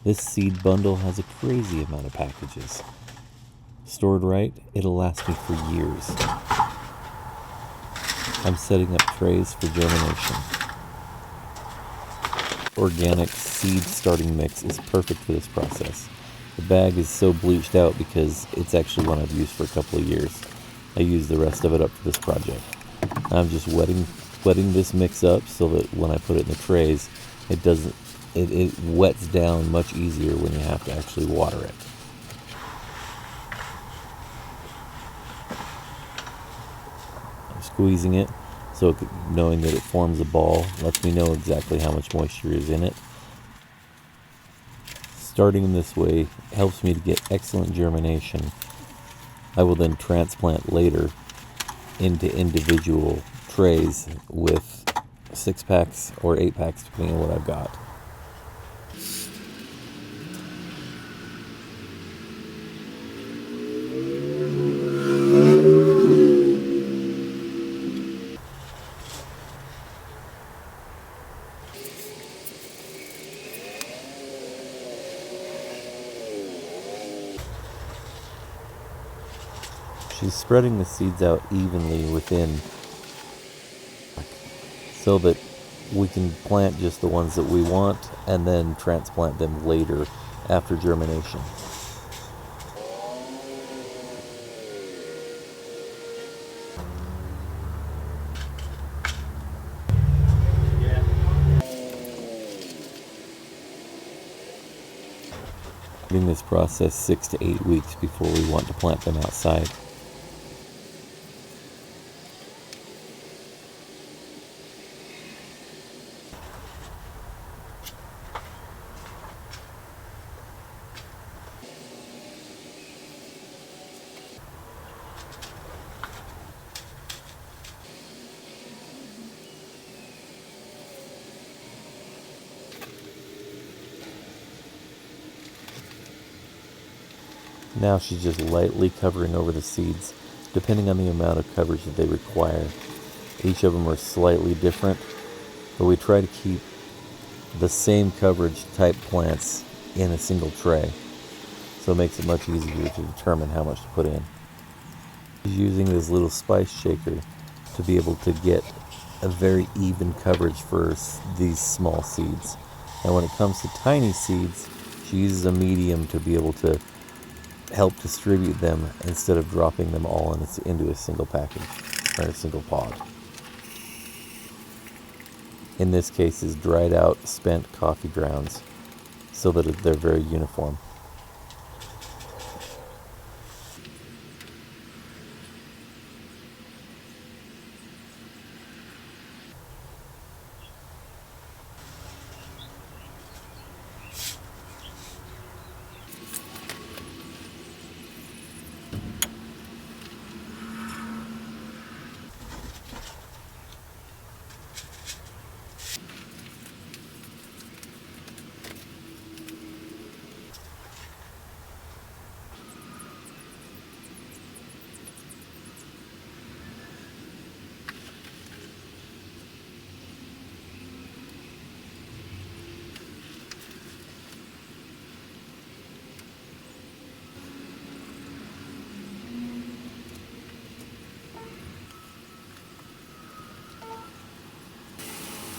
This seed bundle has a crazy amount of packages. Stored right, it'll last me for years. I'm setting up trays for germination. Organic seed starting mix is perfect for this process. The bag is so bleached out because it's actually one I've used for a couple of years. I use the rest of it up for this project. I'm just wetting this mix up so that when I put it in the trays, it wets down much easier when you have to actually water it. I'm squeezing it, so knowing that it forms a ball lets me know exactly how much moisture is in it. Starting in this way helps me to get excellent germination. I will then transplant later into individual trays with 6-packs or 8-packs depending on what I've got. She's spreading the seeds out evenly within so that we can plant just the ones that we want and then transplant them later after germination. Doing this process 6 to 8 weeks before we want to plant them outside. Now she's just lightly covering over the seeds, depending on the amount of coverage that they require. Each of them are slightly different, but we try to keep the same coverage type plants in a single tray, so it makes it much easier to determine how much to put in. She's using this little spice shaker to be able to get a very even coverage for these small seeds. And when it comes to tiny seeds, she uses a medium to be able to help distribute them instead of dropping them all into a single package or a single pod. In this case is dried out spent coffee grounds so that they're very uniform.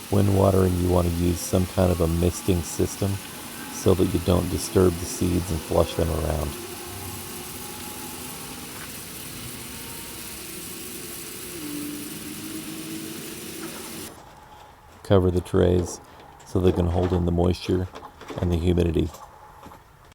When watering, you want to use some kind of a misting system so that you don't disturb the seeds and flush them around. Cover the trays so they can hold in the moisture and the humidity.